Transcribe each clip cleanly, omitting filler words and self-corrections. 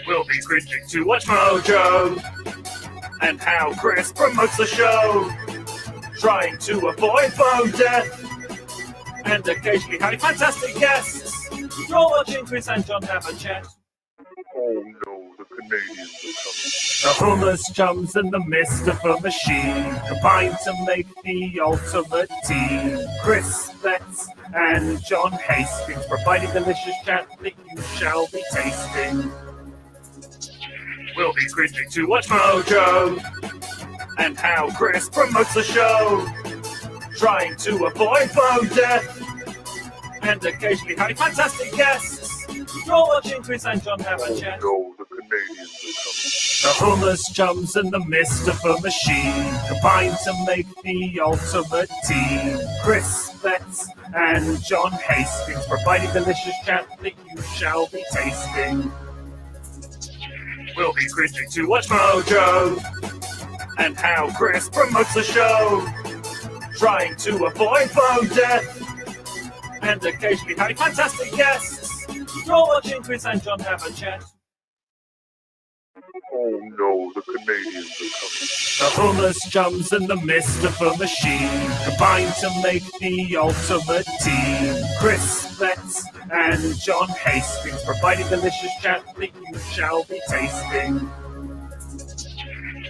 We'll be cringing to watch Mojo and how Chris promotes the show, trying to avoid phone death and occasionally having fantastic guests. You're watching Chris and John have a chat. Oh no, the Canadians are coming. The homeless chums and the mist of a machine combine to make the ultimate team. Chris Betts and John Hastings providing delicious chat that you shall be tasting. We'll be cringing to watch Mojo and how Chris promotes the show, trying to avoid phone death and occasionally having fantastic guests. You're watching Chris and John have a chat. No, the Canadians are coming. The homeless chums and the mist of a machine combine to make the ultimate team. Chris Betts and John Hastings providing delicious chat that you shall be tasting. We'll be cringing to watch Mojo and how Chris promotes the show, trying to avoid phone death and occasionally having fantastic guests. You're watching Chris and John have a chat. Oh no, the Canadians are coming. The homeless chums and the mist of a machine combine to make the ultimate team. Chris Betts and John Hastings providing delicious chat that you shall be tasting.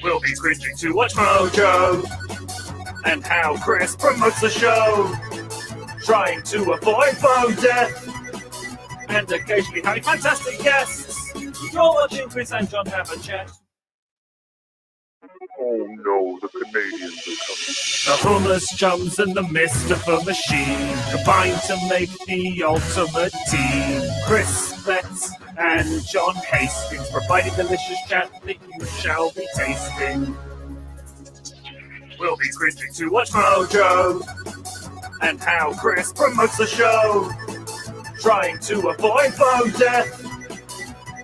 We'll be cringing to watch Mojo and how Chris promotes the show, trying to avoid phone death and occasionally having fantastic guests. You're watching Chris and John have a chat. Oh no, the Canadians are coming. The homeless chums and the mist of a machine combine to make the ultimate team. Chris Betts and John Hastings providing delicious chat that you shall be tasting. We'll be cringing to watch Mojo and how Chris promotes the show, trying to avoid phone death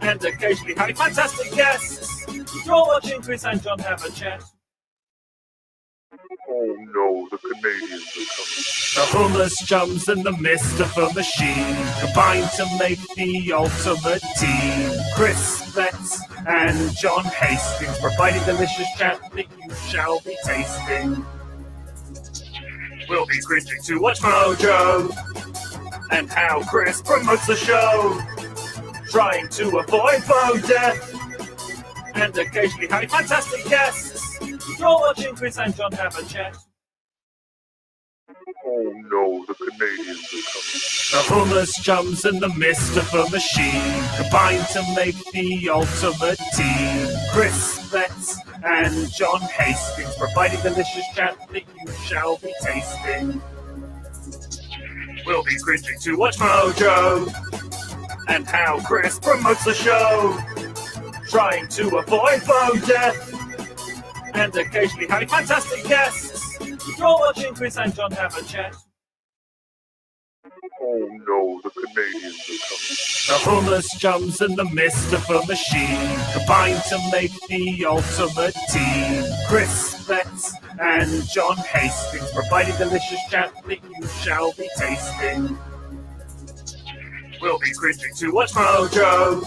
and occasionally having fantastic guests. You're watching Chris and John have a chat. Oh no, the Canadians are coming. The homeless chums and the mist of a machine combine to make the ultimate team. Chris Betts and John Hastings providing delicious chat that you shall be tasting. We'll be cringing to watch Mojo and how Chris promotes the show, trying to avoid phone death and occasionally having fantastic guests. You're watching Chris and John have a chat. Oh no, the Canadians are coming. The homeless chums and the mist of a machine combine to make the ultimate team. Chris Betts and John Hastings providing delicious chat that you shall be tasting. We'll be cringing to watch Mojo and how Chris promotes the show, trying to avoid phone death and occasionally having fantastic guests. You're watching Chris and John have a chat. Oh no, the Canadians are coming. The homeless chums and the mist of a machine combine to make the ultimate team. Chris Betts and John Hastings providing delicious chat that you shall be tasting. We'll be cringing to watch Mojo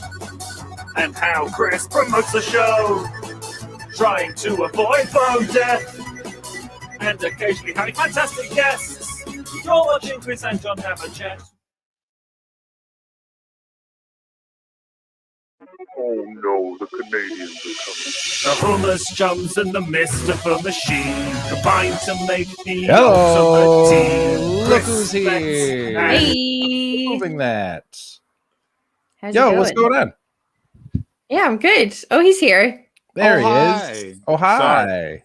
and how Chris promotes the show, trying to avoid phone death and occasionally having fantastic guests. You're watching Chris and John have a chat. Oh no, the Canadians are coming. The homeless chums and the mist of a machine combine to make the Hello, ultimate team. look Chris who's here. Betts and- Hey, Moving that. how's Yo, it going? what's going on? Yeah, I'm good. Oh, he's here. There Oh, he hi. is. Oh, hi.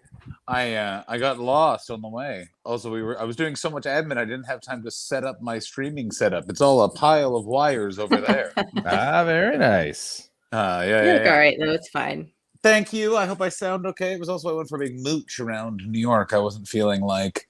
I got lost on the way. Also, I was doing so much admin, I didn't have time to set up my streaming setup. It's all a pile of wires over there. Very nice. Yeah, You look all right, though. It's fine. Thank you. I hope I sound okay. It was also I went for a big mooch around New York. I wasn't feeling like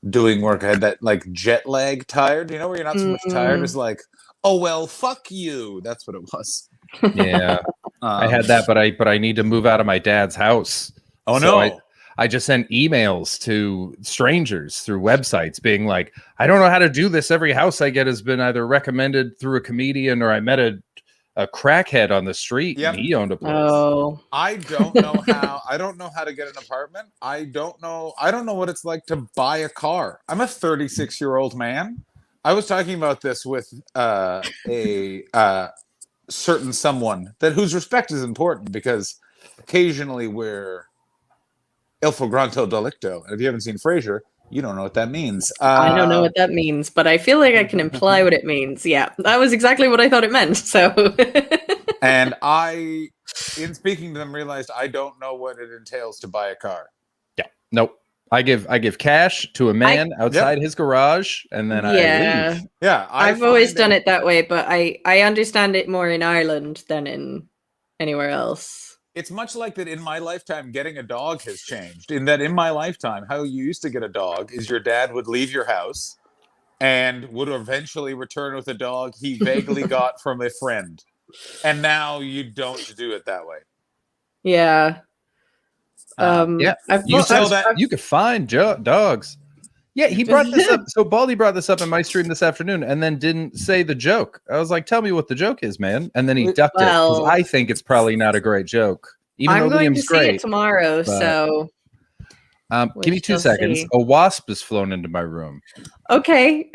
doing work. I had that like jet lag tired. You know where you're not so much tired. It's like, oh well, fuck you. That's what it was. Yeah, I had that, but I need to move out of my dad's house. Oh So no. I just sent emails to strangers through websites being like, I don't know how to do this. Every house I get has been either recommended through a comedian or I met a crackhead on the street, Yep. and he owned a place. Oh, I don't know how. I don't know how to get an apartment. I don't know what it's like to buy a car. I'm a 36-year-old man. I was talking about this with a certain someone whose respect is important because occasionally we're il flagranto delicto. And if you haven't seen Frasier, you don't know what that means. I don't know what that means, but I feel like I can imply what it means. Yeah, that was exactly what I thought it meant. So, and I, in speaking to them, realized I don't know what it entails to buy a car. Yeah, nope. I give cash to a man outside his garage, and then I leave. Yeah, I've always done it that way, but I understand it more in Ireland than in anywhere else. It's much like that in my lifetime, getting a dog has changed. In that in my lifetime, how you used to get a dog is your dad would leave your house and would eventually return with a dog he vaguely got from a friend. And now you don't do it that way. Yeah. Yeah, you could find dogs. Yeah, he brought this up. So Baldy brought this up in my stream this afternoon and then didn't say the joke. I was like, tell me what the joke is, man. And then he ducked it because I think it's probably not a great joke. Even I'm though going Liam's to see great. it tomorrow, so... give me 2 seconds. See. A wasp has flown into my room. Okay.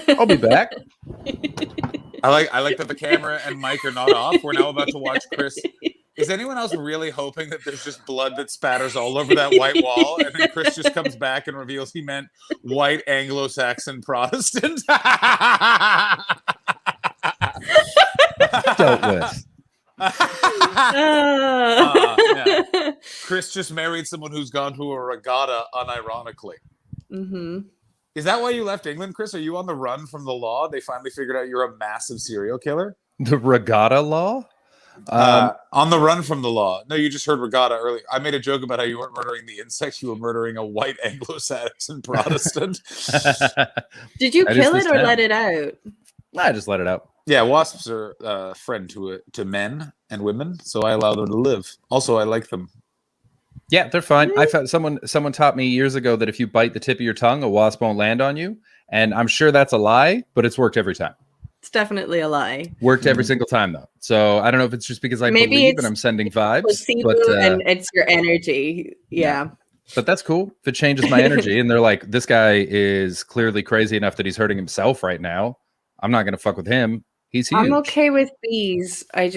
I'll be back. I like that the camera and mic are not off. We're now about to watch Chris. Is anyone else really hoping that there's just blood that spatters all over that white wall, and then Chris just comes back and reveals he meant white Anglo-Saxon Protestant? Dealt with. Yeah. Chris just married someone who's gone to a regatta unironically. Mm-hmm. Is that why you left England, Chris? Are you on the run from the law? They finally figured out you're a massive serial killer? The regatta law? On the run from the law. No, you just heard regatta earlier. I made a joke about how you weren't murdering the insects, you were murdering a white Anglo-Saxon Protestant. Did you kill it or let it out? I just let it out. Yeah, wasps are a friend to men and women, so I allow them to live. Also, I like them. Yeah, they're fine. I found someone taught me years ago that if you bite the tip of your tongue, a wasp won't land on you. And I'm sure that's a lie, but it's worked every time. It's definitely a lie. Worked every single time, though. So I don't know if it's just because I believe and I'm sending vibes. But, and it's your energy. Yeah. But that's cool. If it changes my energy and they're like, this guy is clearly crazy enough that he's hurting himself right now, I'm not going to fuck with him. He's huge. I'm okay with bees. I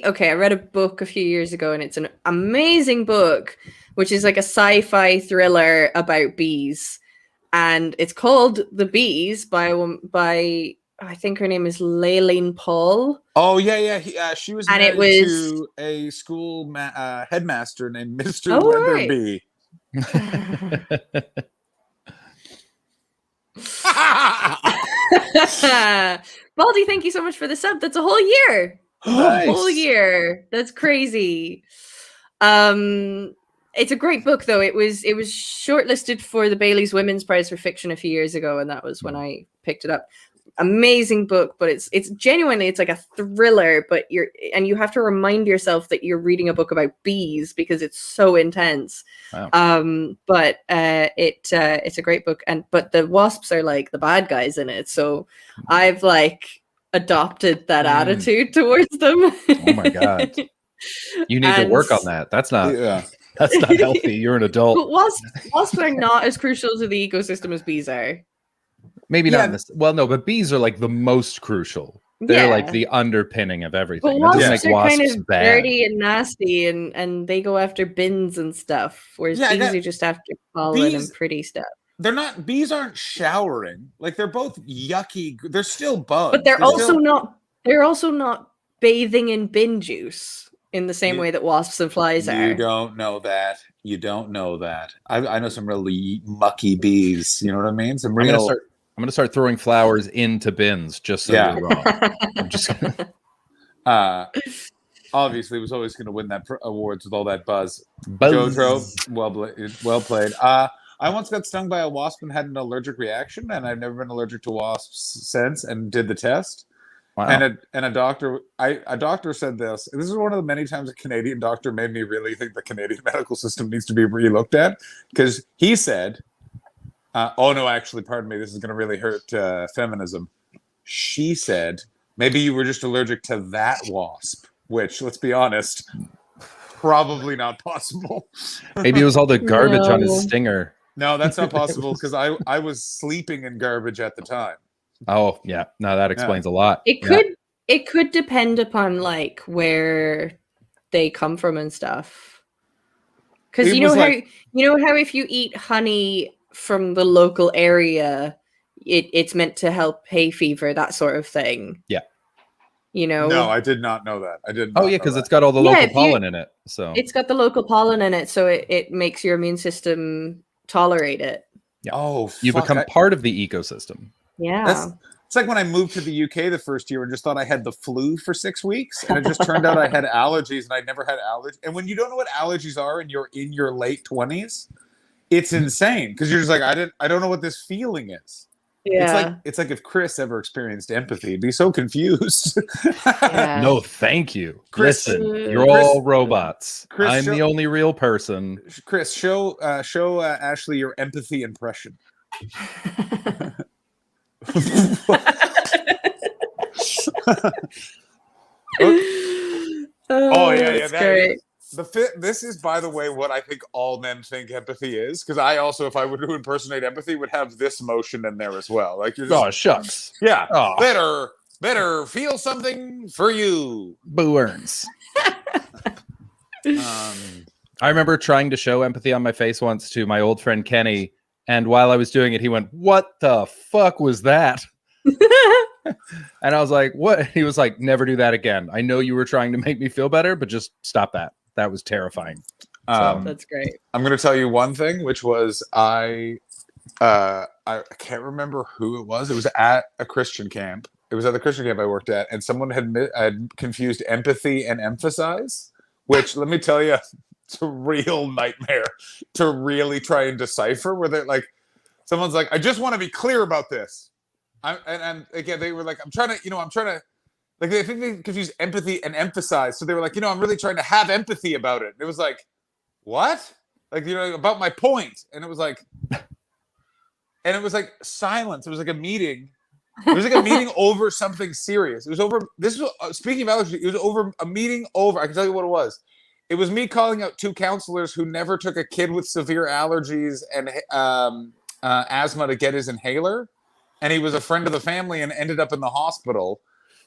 read a book a few years ago and it's an amazing book, which is like a sci-fi thriller about bees. And it's called The Bees by I think her name is Layleen Paul. Oh, yeah. She was and married it was to a school headmaster named Mr. Weatherby. Baldy, thank you so much for the sub. That's a whole year. Nice. A whole year. That's crazy. It's a great book, though. It was shortlisted for the Bailey's Women's Prize for Fiction a few years ago, and that was when I picked it up. Amazing book, but it's genuinely, it's like a thriller, but you have to remind yourself that you're reading a book about bees because it's so intense. Wow. But it's a great book, but the wasps are like the bad guys in it, so I've like adopted that attitude towards them. Oh my god. You need to work on that. That's not healthy. You're an adult. But wasps are not as crucial to the ecosystem as bees are. Maybe not in this. Well, no, but bees are like the most crucial. They're like the underpinning of everything. But wasps are kind of dirty and nasty, and they go after bins and stuff, whereas bees are just after pollen and pretty stuff. Bees aren't showering. Like, they're both yucky. They're still bugs. But they're also not bathing in bin juice in the same way that wasps and flies are. You don't know that. I know some really mucky bees. You know what I mean? I'm gonna start throwing flowers into bins just so you're wrong. I'm just gonna... obviously was always going to win that awards with all that buzz. Jojo, well played. I once got stung by a wasp and had an allergic reaction, and I've never been allergic to wasps since, and did the test. Wow. And a doctor said this. This is one of the many times a Canadian doctor made me really think the Canadian medical system needs to be re-looked at, because he said, oh no, actually, pardon me, this is going to really hurt feminism. She said, Maybe you were just allergic to that wasp, which, let's be honest, probably not possible. Maybe it was all the garbage on his No. stinger. No, that's not possible because I was sleeping in garbage at the time. Oh yeah, no, that explains a lot. It could depend upon like where they come from and stuff. Because you know how if you eat honey from the local area, it's meant to help hay fever, that sort of thing. Yeah. You know? No, I did not know that. I didn't. Oh yeah, because it's got all the local pollen in it. So it's got the local pollen in it, so it makes your immune system tolerate it. Yeah. Oh, you become part of the ecosystem. Yeah. It's like when I moved to the UK the first year and just thought I had the flu for 6 weeks, and it just turned out I had allergies, and I'd never had allergies. And when you don't know what allergies are and you're in your late 20s, it's insane because you're just like, I don't know what this feeling is. Yeah. It's like if Chris ever experienced empathy, he'd be so confused. Yeah. No, thank you. Chris, listen, you're all robots. I'm the only real person. Chris, show Ashley your empathy impression. Oh yeah, that's great. This is, by the way, what I think all men think empathy is, because I also, if I were to impersonate empathy, would have this motion in there as well. Like, you're just, oh shucks, yeah, better feel something for you. Boo earns. I remember trying to show empathy on my face once to my old friend Kenny, and while I was doing it, he went, "What the fuck was that?" And I was like, "What?" He was like, "Never do that again. I know you were trying to make me feel better, but just stop that. That was terrifying." That's great. I'm going to tell you one thing, which was I can't remember who it was. It was at a Christian camp. It was at the Christian camp I worked at, and someone had confused empathy and emphasize, which, let me tell you, it's a real nightmare to really try and decipher. Where they're like, someone's like, "I just want to be clear about this." And again, they were like, I'm trying to, like, I think they confused empathy and emphasize. So they were like, I'm really trying to have empathy about it. And it was like, what? Like, about my point. And it was like silence. It was like a meeting. It was like a meeting over something serious. It was over, speaking of allergy, it was over a meeting over, I can tell you what it was. It was me calling out 2 counselors who never took a kid with severe allergies and asthma to get his inhaler. And he was a friend of the family and ended up in the hospital.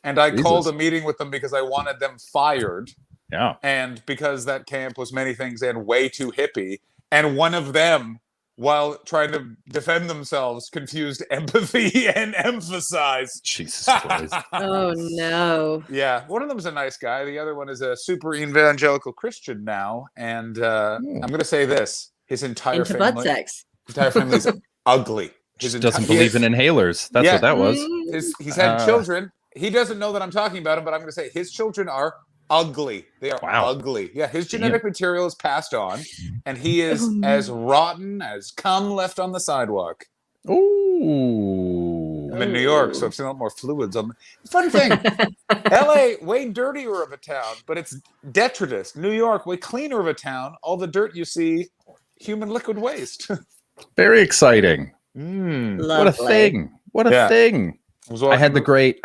And I called a meeting with them because I wanted them fired. Yeah. And because that camp was many things and way too hippie. And one of them, while trying to defend themselves, confused empathy and emphasize. Jesus Christ. Oh, no. Yeah. One of them is a nice guy. The other one is a super evangelical Christian now. And I'm going to say this. His entire Into family. butt sex. His entire family is ugly. Just doesn't believe in inhalers. That's what that was. He's had children. He doesn't know that I'm talking about him, but I'm going to say his children are ugly. They are ugly. Yeah, his genetic material is passed on, and he is as rotten as cum left on the sidewalk. Ooh. I'm in New York, so I've seen a lot more fluids. Fun thing, LA, way dirtier of a town, but it's detritus. New York, way cleaner of a town. All the dirt you see, human liquid waste. Very exciting. What a thing. What a thing. I had the great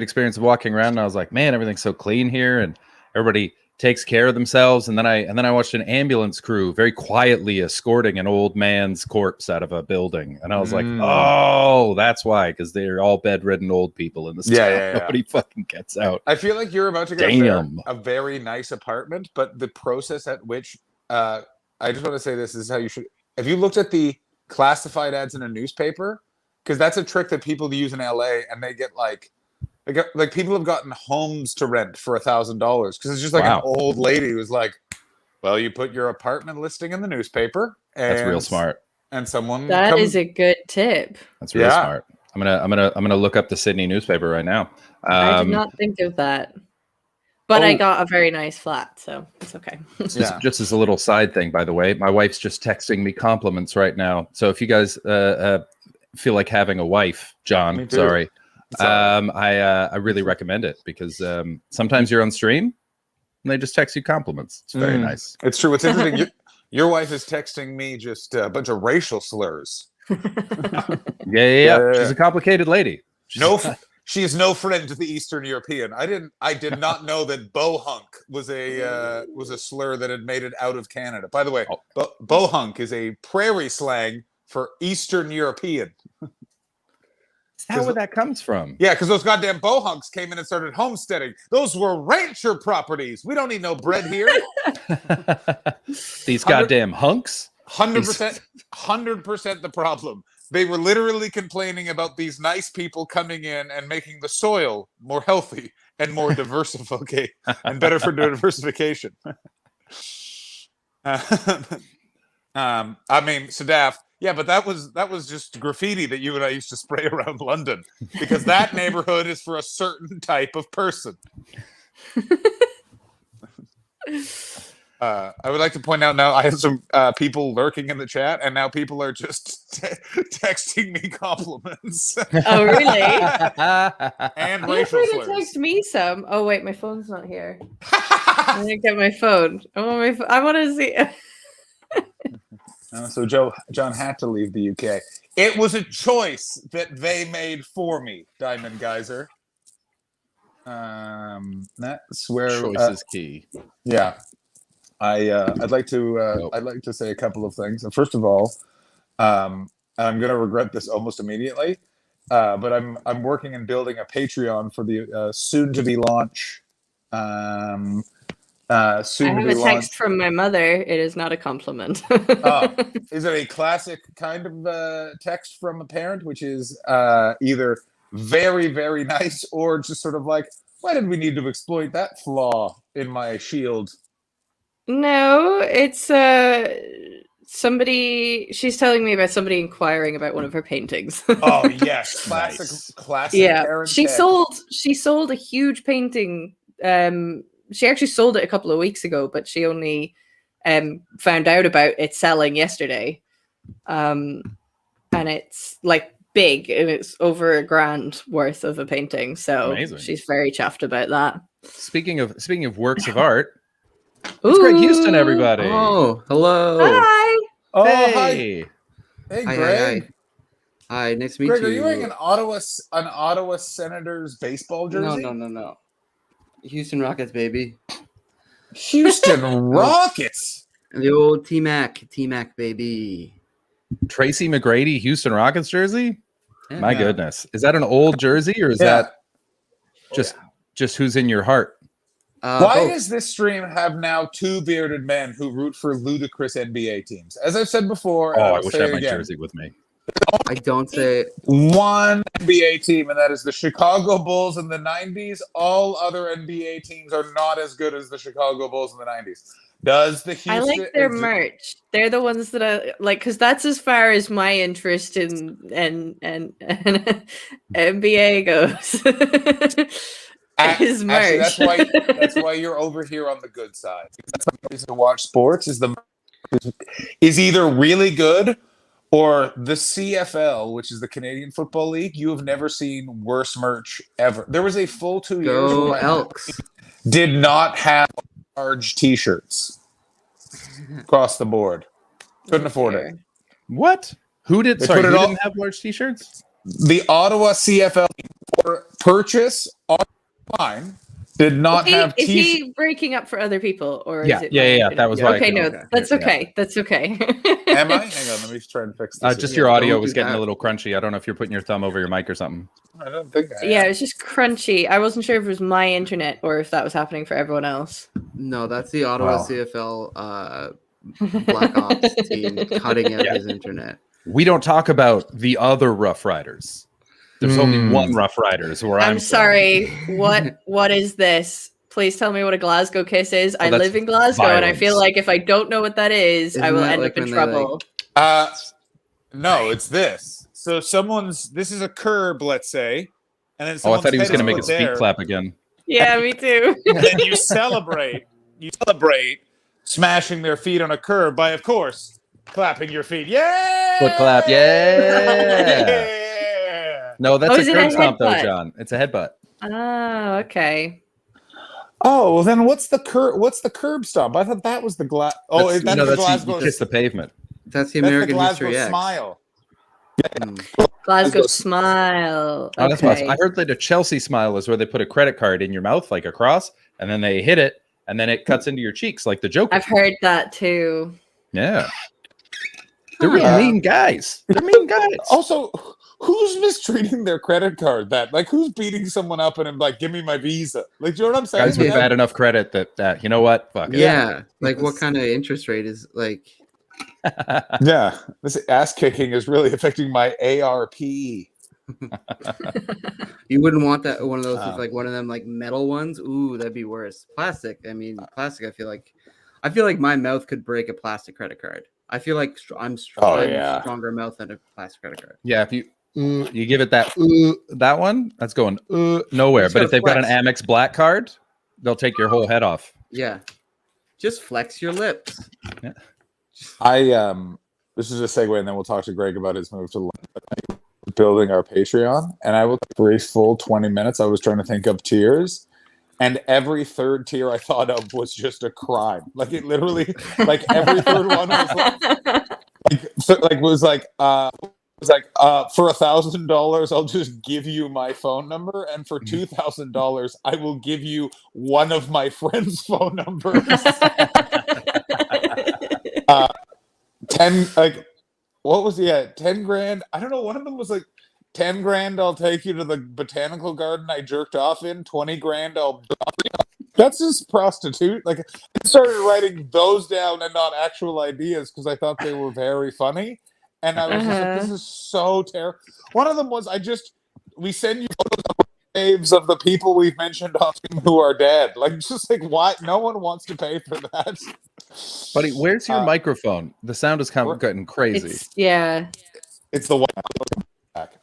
experience of walking around, and I was like, man, everything's so clean here, and everybody takes care of themselves. And then I watched an ambulance crew very quietly escorting an old man's corpse out of a building. And I was like, oh, that's why, because they're all bedridden old people in this town. Nobody fucking gets out. I feel like you're about to get a very nice apartment, but the process at which I just want to say this is how you should. Have you looked at the classified ads in a newspaper? Because that's a trick that people use in LA, and they get like people have gotten homes to rent for $1,000 because it's just like an old lady who's like, well, you put your apartment listing in the newspaper, and that's real smart. And someone is a good tip. That's real smart. I'm gonna look up the Sydney newspaper right now. I did not think of that. But I got a very nice flat, so it's okay. Just as a little side thing, by the way, my wife's just texting me compliments right now. So if you guys feel like having a wife, John, sorry, I really recommend it because sometimes you're on stream and they just text you compliments. It's very nice. It's true. What's interesting, your wife is texting me just a bunch of racial slurs. Yeah. She's a complicated lady. She is no friend to the Eastern European. I did not know that bohunk was a slur that had made it out of Canada. By the way, bohunk is a prairie slang for Eastern European. Is that where that comes from? Yeah, because those goddamn bohunks came in and started homesteading. Those were rancher properties. We don't need no bread here. These goddamn hunks. 100% the problem. They were literally complaining about these nice people coming in and making the soil more healthy and more diversified and better for diversification. I mean, Sadaf, yeah, but that was just graffiti that you and I used to spray around London because that neighborhood is for a certain type of person. I would like to point out now I have some people lurking in the chat, and now people are just texting me compliments. Oh, really? And Feel racial free to slurs. text me some. Oh wait, my phone's not here. I'm gonna get my phone. I want to see. So John had to leave the UK. It was a choice that they made for me, Diamond Geyser. That's where Choice is key. Yeah. I'd like to say a couple of things. And first of all, I'm going to regret this almost immediately, but I'm working and building a Patreon for the soon to be launch. I have a text from my mother. It is not a compliment. Is it a classic kind of text from a parent, which is either very, very nice or just sort of like, why did we need to exploit that flaw in my shield? No, it's somebody. She's telling me about somebody inquiring about one of her paintings. Oh yes, classic. Yeah, she sold a huge painting. She actually sold it a couple of weeks ago, but she only found out about it selling yesterday. And it's like big, and it's over $1,000 worth of a painting. So amazing. She's very chuffed about that. Speaking of works of art. It's Greg Houston, everybody. Oh, hello. Hi. Oh, hey. Hey, Greg. Hi, nice to meet Greg, you. are you wearing an Ottawa Senators baseball jersey? No. Houston Rockets, baby. Houston Rockets. The old T-Mac, baby. Tracy McGrady, Houston Rockets jersey? Yeah. My goodness. Is that an old jersey or is that just who's in your heart? Why does this stream have now two bearded men who root for ludicrous NBA teams? As I've said before, I wish I had my jersey with me. I don't say one NBA team, and that is the Chicago Bulls in the 90s. All other NBA teams are not as good as the Chicago Bulls in the 90s. Does the Houston? I like their merch. They're the ones that I like because that's as far as my interest in and NBA goes. His merch. Actually, that's why you're over here on the good side. That's the reason to watch sports is either really good or the CFL, which is the Canadian Football League. You have never seen worse merch ever. There was a full 2 years Go where Elks did not have large T-shirts across the board. Couldn't afford it. What? Who did? Sorry, who didn't have large T-shirts? The Ottawa CFL purchase online did not have Is he breaking up for other people, or is it? Yeah. That was why. Okay, that's okay. That's okay. Am I? Hang on, let me try and fix this. Just your audio was getting a little crunchy. I don't know if you're putting your thumb over your mic or something. I don't think I am. Yeah, it was just crunchy. I wasn't sure if it was my internet or if that was happening for everyone else. No, that's the Ottawa CFL Black Ops team cutting out his internet. We don't talk about the other Rough Riders. There's only one Rough Riders where I'm sorry. What is this? Please tell me what a Glasgow kiss is. I live in Glasgow, and I feel like if I don't know what that is, I will end up in trouble. No, it's this. So this is a curb, let's say, and then I thought he was going to make his feet clap again. Yeah, me too. And then you celebrate smashing their feet on a curb by, of course, clapping your feet. Yeah! Foot clap, yeah! No, that's a curb stomp, though, John. It's a headbutt. Oh, okay. Oh, well, then what's the curb stomp? I thought that was the glass. Oh, that's the Glasgow. You kiss the pavement. That's the American Glasgow History X. smile. Glasgow Smile. Oh, that's awesome. I heard that a Chelsea Smile is where they put a credit card in your mouth, like across, and then they hit it, and then it cuts into your cheeks, like the Joker. I've heard that too. Yeah. They're really mean guys. They're mean guys. Also, who's mistreating their credit card? Who's beating someone up and like, give me my Visa? Like, do you know what I'm saying? Guys with bad enough credit that you know what? Fuck it. Yeah. Like, what kind of interest rate is like? Yeah, this ass kicking is really affecting my ARP. You wouldn't want that one of those like one of them like metal ones. Ooh, that'd be worse. Plastic. I mean, plastic. I feel like my mouth could break a plastic credit card. I feel like I'm stronger mouth than a plastic credit card. Yeah, if you give it that one, that's going nowhere. But if they've got an Amex Black card, they'll take your whole head off. Yeah, just flex your lips. Yeah. This is a segue, and then we'll talk to Greg about his move to London. Building our Patreon, and I will for a full 20 minutes. I was trying to think of tiers, and every third tier I thought of was just a crime. Like it literally, like every third one was like for $1,000 I'll just give you my phone number, and for $2,000 I will give you one of my friends' phone numbers. 10 what was 10 grand? I don't know. One of them was like 10 grand. I'll take you to the botanical garden I jerked off in. 20 grand. That's just prostitute. Like I started writing those down and not actual ideas because I thought they were very funny. And I was just like, this is so terrible. One of them was we send you photos of waves of the people we've mentioned on who are dead. Like just like why no one wants to pay for that. Buddy, where's your microphone? The sound is kind of getting crazy. It's the one back.